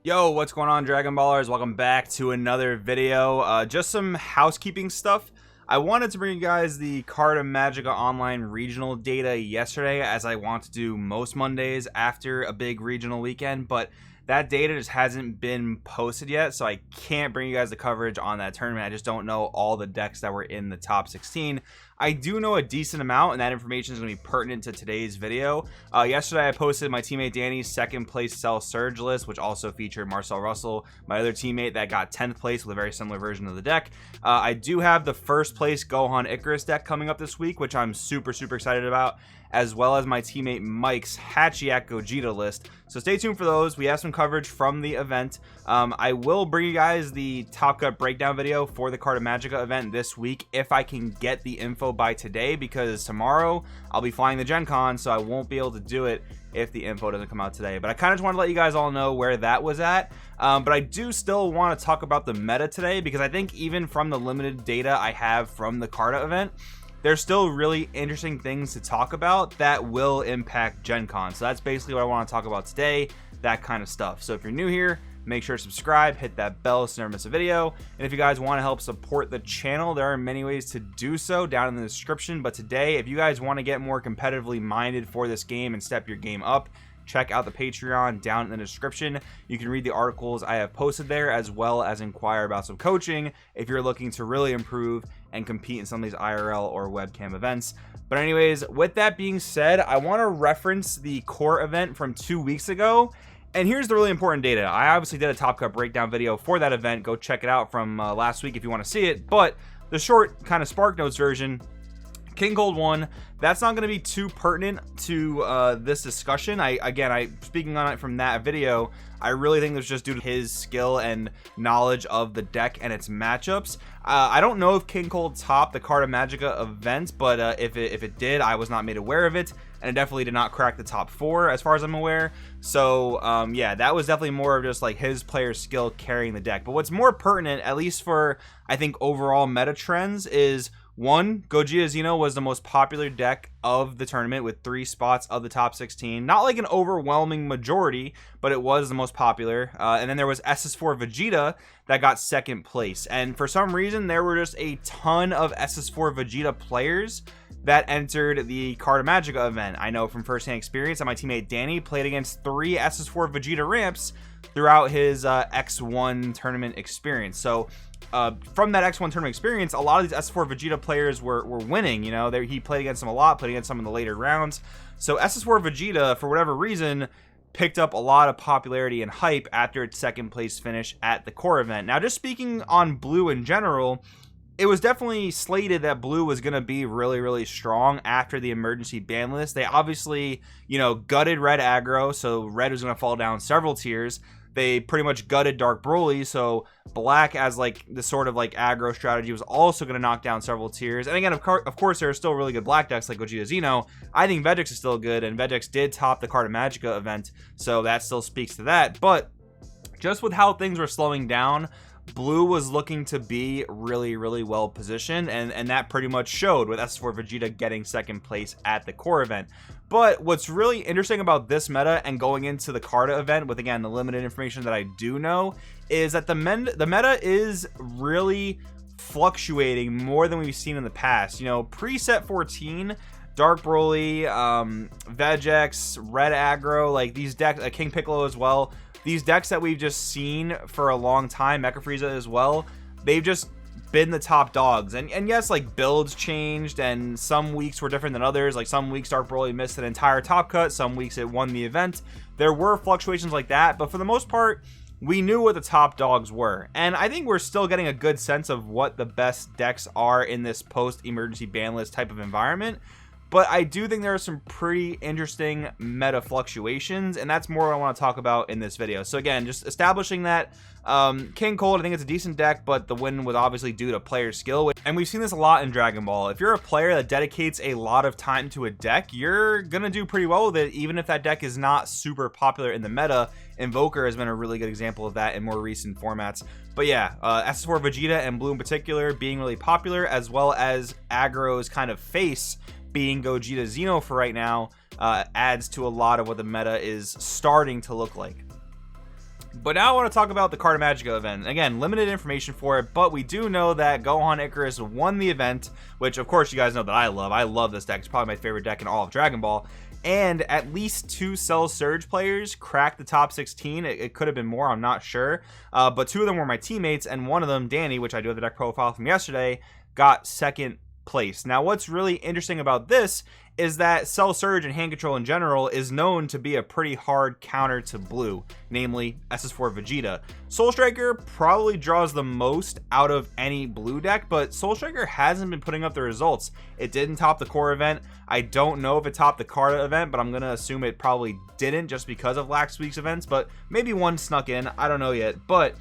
Yo, what's going on, Dragon Ballers? Welcome back to another video. Just some housekeeping stuff. I wanted to bring you guys the Cardamagico online regional data yesterday, as I want to do most Mondays after a big regional weekend, but that data just hasn't been posted yet, so I can't bring you guys the coverage on that tournament. I just don't know all the decks that were in the top 16. I do know a decent amount, and that information is going to be pertinent to today's video. Yesterday, I posted my teammate Danny's second place Cell Surge list, which also featured Marcel Russell, my other teammate that got 10th place with a very similar version of the deck. I do have the first place Gohan Icarus deck coming up this week, which I'm super excited about, as well as my teammate Mike's Hachiak Gogeta list. So stay tuned for those. We have some coverage from the event. I will bring you guys the Top Cut breakdown video for the Cardamagico event this week if I can get the info by today, because tomorrow I'll be flying the Gen Con, so I won't be able to do it if the info doesn't come out today. But I kind of just want to let you guys all know where that was at. But I do still want to talk about the meta today, because I think even from the limited data I have from the Carda event, there's still really interesting things to talk about that will impact Gen Con. So that's basically what I want to talk about today, that kind of stuff. So if you're new here, make sure to subscribe, hit that bell so you never miss a video. And if you guys want to help support the channel, there are many ways to do so down in the description. But today, if you guys want to get more competitively minded for this game and step your game up, check out the Patreon down in the description. You can read the articles I have posted there, as well as inquire about some coaching if you're looking to really improve and compete in some of these IRL or webcam events. But anyways, with that being said, I want to reference the core event from 2 weeks ago. And here's the really important data. I obviously did a Top Cut breakdown video for that event. Go check it out from last week if you want to see it. But the short kind of Spark Notes version, King Cold won. That's not going to be too pertinent to this discussion. I speaking on it from that video, I really think it's just due to his skill and knowledge of the deck and its matchups. I don't know if King Cold topped the Cardamagico event, but if it did, I was not made aware of it, and it definitely did not crack the top 4 as far as I'm aware. So yeah, that was definitely more of just like his player skill carrying the deck. But what's more pertinent, at least for I think overall meta trends, is one, Gogeta Xeno was the most popular deck of the tournament with 3 spots of the top 16. Not like an overwhelming majority, but it was the most popular. And then there was SS4 Vegeta that got 2nd place. And for some reason, there were just a ton of SS4 Vegeta players that entered the Cardamagico event. I know from firsthand experience that my teammate Danny played against 3 SS4 Vegeta ramps throughout his X1 tournament experience. So from that X1 tournament experience, a lot of these SS4 Vegeta players were winning. You know, he played against them a lot, played against them in the later rounds. So SS4 Vegeta, for whatever reason, picked up a lot of popularity and hype after its 2nd place finish at the core event. Now, just speaking on Blue in general, it was definitely slated that Blue was going to be really strong after the emergency ban list. They obviously, you know, gutted Red aggro, so Red was going to fall down several tiers. They pretty much gutted Dark Broly, so Black as like the sort of like aggro strategy was also going to knock down several tiers. And again, of course, there are still really good Black decks like Gogeta Xeno. I think Vegix is still good, and Vegix did top the Cardamagico event, so that still speaks to that. But just with how things were slowing down, Blue was looking to be really well positioned, and that pretty much showed with SS4 Vegeta getting 2nd place at the core event. But what's really interesting about this meta and going into the Carda event with, again, the limited information that I do know, is that the meta is really fluctuating more than we've seen in the past. You know, pre-set 14, Dark Broly, Vegix, Red aggro, like these decks, King Piccolo as well, these decks that we've just seen for a long time, Mecha Frieza as well, they've just been the top dogs. And yes, like builds changed, and some weeks were different than others. Like some weeks Dark Broly missed an entire top cut, some weeks it won the event. There were fluctuations like that, but for the most part, we knew what the top dogs were. And I think we're still getting a good sense of what the best decks are in this post-emergency ban list type of environment. But I do think there are some pretty interesting meta fluctuations, and that's more what I want to talk about in this video. So again, just establishing that King Cold, I think it's a decent deck, but the win was obviously due to player skill. And we've seen this a lot in Dragon Ball. If you're a player that dedicates a lot of time to a deck, you're going to do pretty well with it, even if that deck is not super popular in the meta. Invoker has been a really good example of that in more recent formats. But yeah, SS4 Vegeta and Blue in particular being really popular, as well as aggro's kind of face being Gogeta Xeno for right now, adds to a lot of what the meta is starting to look like. But now I want to talk about the Cardamagico event. Again, limited information for it, but we do know that Gohan Icarus won the event, which of course you guys know that I love. I love this deck. It's probably my favorite deck in all of Dragon Ball. And at least 2 Cell Surge players cracked the top 16. It could have been more, I'm not sure. But 2 of them were my teammates, and one of them, Danny, which I do have the deck profile from yesterday, got second place. Now, what's really interesting about this is that Cell Surge and hand control in general is known to be a pretty hard counter to blue, namely SS4 Vegeta. Soul Striker probably draws the most out of any blue deck, but Soul Striker hasn't been putting up the results. It didn't top the core event. I don't know if it topped the Carta event, but I'm going to assume it probably didn't just because of last week's events, but maybe one snuck in. I don't know yet, but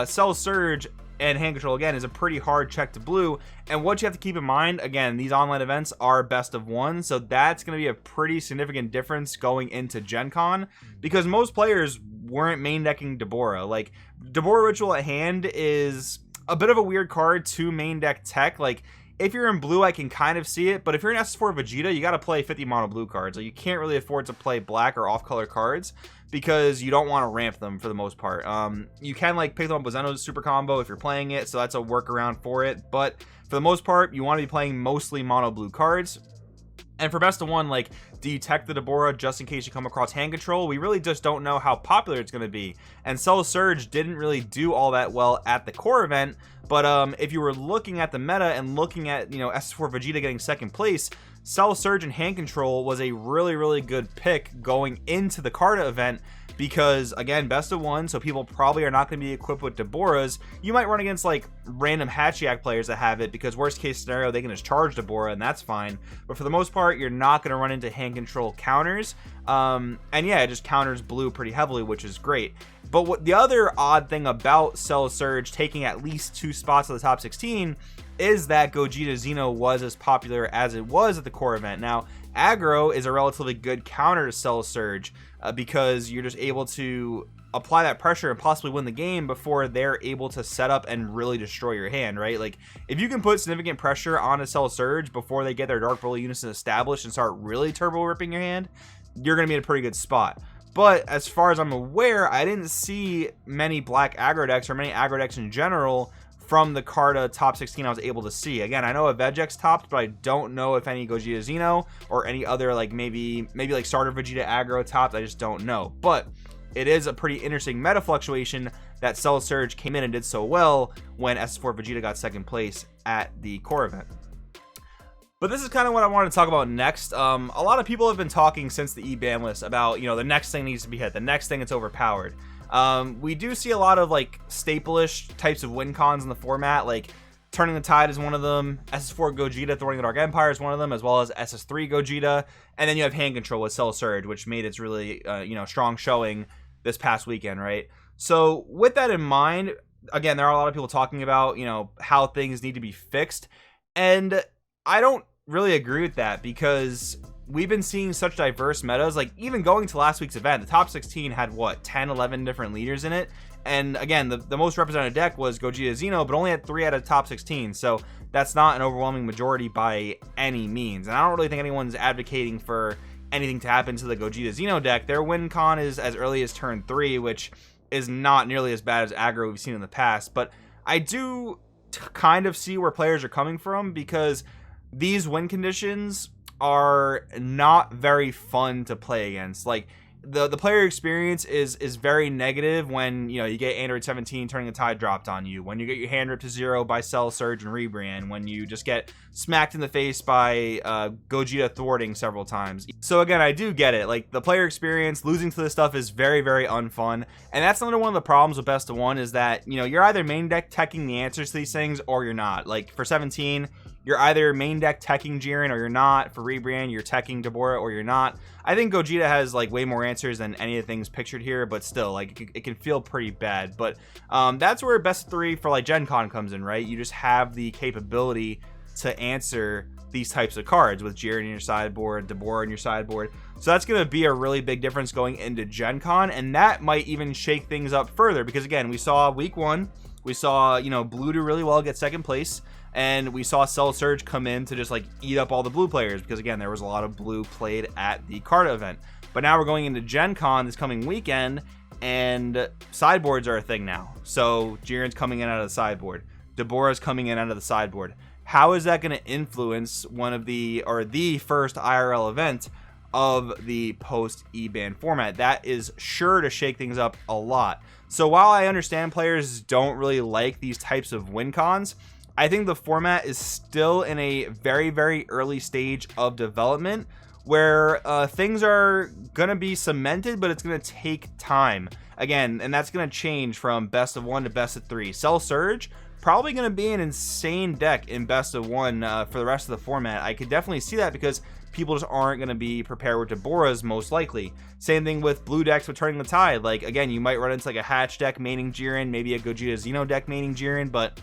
Cell Surge and hand control again is a pretty hard check to blue, and what you have to keep in mind, again, these online events are best of 1, so that's going to be a pretty significant difference going into Gen Con, because most players weren't main decking Deborah. Like, Deborah Ritual at hand is a bit of a weird card to main deck tech. Like, if you're in blue, I can kind of see it, but if you're in SS4 Vegeta, you got to play 50 mono blue cards. Like, you can't really afford to play black or off-color cards because you don't want to ramp them for the most part. You can like pick them up with Zeno's super combo if you're playing it, so that's a workaround for it, but for the most part, you want to be playing mostly mono blue cards. And for best of 1, like, do you tech the Deborah just in case you come across hand control? We really just don't know how popular it's going to be. And Cell Surge didn't really do all that well at the core event, but if you were looking at the meta and looking at, you know, SS4 Vegeta getting second place, Cell Surge and hand control was a really, really good pick going into the Carta event, because again, best of 1, so people probably are not going to be equipped with Deborahs. You might run against like random Hachiyak players that have it, because worst case scenario they can just charge Deborah and that's fine, but for the most part you're not going to run into hand control counters, and yeah, it just counters blue pretty heavily, which is great. But what the other odd thing about Cell Surge taking at least 2 spots of the top 16 is that Gogeta Xeno was as popular as it was at the core event. Now, aggro is a relatively good counter to Cell Surge, because you're just able to apply that pressure and possibly win the game before they're able to set up and really destroy your hand, right? Like, if you can put significant pressure on a Cell Surge before they get their Dark Broly unison established and start really turbo ripping your hand, you're going to be in a pretty good spot. But as far as I'm aware, I didn't see many black aggro decks or many aggro decks in general from the Carta top 16 I was able to see. Again, I know a Vegex topped, but I don't know if any Gogeta Xeno or any other, like maybe like starter Vegeta aggro topped. I just don't know. But it is a pretty interesting meta fluctuation that Cell Surge came in and did so well when SS4 Vegeta got second place at the core event. But this is kind of what I wanted to talk about next. A lot of people have been talking since the E-ban list about, you know, the next thing needs to be hit, the next thing it's overpowered. We do see a lot of like staple-ish types of win cons in the format, like Turning the Tide is one of them, SS4 Gogeta Thwarting the Dark Empire is one of them, as well as SS3 Gogeta, and then you have hand control with Cell Surge, which made its really you know, strong showing this past weekend, right? So with that in mind, again, there are a lot of people talking about, you know, how things need to be fixed, and I don't really agree with that, because we've been seeing such diverse metas. Like, even going to last week's event, the top 16 had what, 10, 11 different leaders in it, and again, the most represented deck was Gogeta Xeno, but only had 3 out of the top 16, so that's not an overwhelming majority by any means. And I don't really think anyone's advocating for anything to happen to the Gogeta Xeno deck. Their win con is as early as turn 3, which is not nearly as bad as aggro we've seen in the past, but I do kind of see where players are coming from, because these win conditions are not very fun to play against. Like, the player experience is very negative when, you know, you get Android 17 Turning the Tide dropped on you, when you get your hand ripped to 0 by Cell Surge and Rebrand, when you just get smacked in the face by Gogeta thwarting several times. So again, I do get it. Like, the player experience, losing to this stuff is very, very unfun, and that's another one of the problems with Best of 1, is that, you know, you're either main deck teching the answers to these things or you're not. Like, for 17, you're either main deck teching Jiren or you're not. For Rebrand, you're teching Deborah or you're not. I think Gogeta has like way more answers than any of the things pictured here, but still, like, it can feel pretty bad. But that's where best of 3 for like Gen Con comes in, right? You just have the capability to answer these types of cards with Jiren in your sideboard, Deborah in your sideboard. So that's going to be a really big difference going into Gen Con, and that might even shake things up further, because again, we saw week 1, we saw, you know, blue do really well, get second place. and we saw Cell Surge come in to just like eat up all the blue players, because again, there was a lot of blue played at the Carta event. But now we're going into Gen Con this coming weekend, and sideboards are a thing now. So Jiren's coming in out of the sideboard, Deborah's coming in out of the sideboard. How is that going to influence one of the, or the first IRL event of the post E-ban format? That is sure to shake things up a lot. So while I understand players don't really like these types of win cons, I think the format is still in a very, very early stage of development, where things are going to be cemented, but it's going to take time. Again, and that's going to change from best of 1 to best of 3. Cell Surge, probably going to be an insane deck in best of 1 for the rest of the format. I could definitely see that, because people just aren't going to be prepared with Deborah's, most likely. Same thing with blue decks with Turning the Tide. Like, again, you might run into like a Hatch deck maining Jiren, maybe a Gogeta Xeno deck maining Jiren, but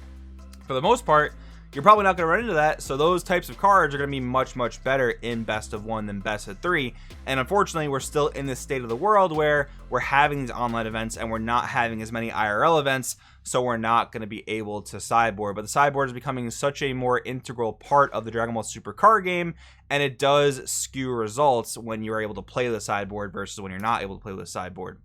for the most part, you're probably not going to run into that. So those types of cards are going to be much, much better in best of 1 than best of 3. And unfortunately, we're still in this state of the world where we're having these online events and we're not having as many IRL events. So we're not going to be able to sideboard. But the sideboard is becoming such a more integral part of the Dragon Ball Super card game, and it does skew results when you're able to play the sideboard versus when you're not able to play the sideboard.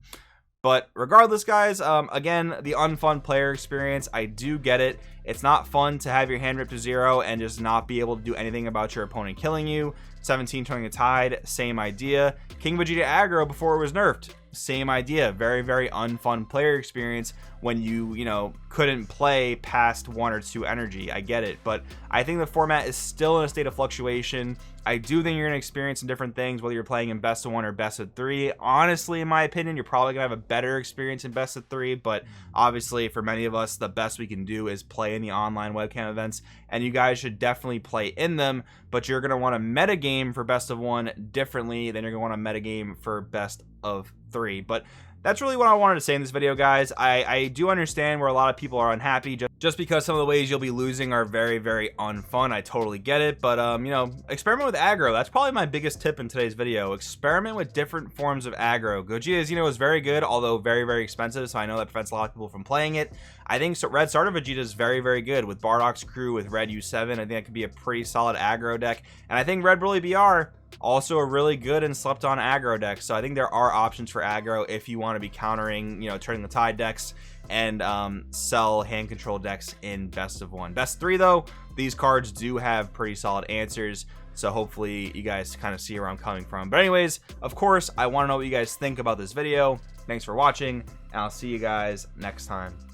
But regardless, guys, again, the unfun player experience, I do get it. It's not fun to have your hand ripped to 0 and just not be able to do anything about your opponent killing you. 17 Turning the Tide, same idea. King Vegeta aggro before it was nerfed, same idea. Very, very unfun player experience when you know, couldn't play past 1 or 2 energy. I get it, but I think the format is still in a state of fluctuation. I do think you're going to experience some different things, whether you're playing in best of 1 or best of 3. Honestly, in my opinion, you're probably going to have a better experience in best of 3, but obviously for many of us, the best we can do is play in the online webcam events, and you guys should definitely play in them, but you're going to want to metagame for best of 1 differently than you're going to want to metagame for best of 3. But that's really what I wanted to say in this video, guys. I do understand where a lot of people are unhappy just because some of the ways you'll be losing are very, very unfun. I totally get it, but you know, experiment with aggro. That's probably my biggest tip in today's video. Experiment with different forms of aggro. Gogeta Xeno is very good, although very, very expensive, so I know that prevents a lot of people from playing it. I think Red Starter Vegeta is very, very good with Bardock's crew, with Red U7. I think that could be a pretty solid aggro deck, and I think Red Broly BR, also a really good and slept on aggro deck. So I think there are options for aggro if you want to be countering, you know, Turning the Tide decks and sell hand control decks in best of 1. Best 3 though, these cards do have pretty solid answers, so hopefully you guys kind of see where I'm coming from. But anyways, of course, I want to know what you guys think about this video. Thanks for watching, and I'll see you guys next time.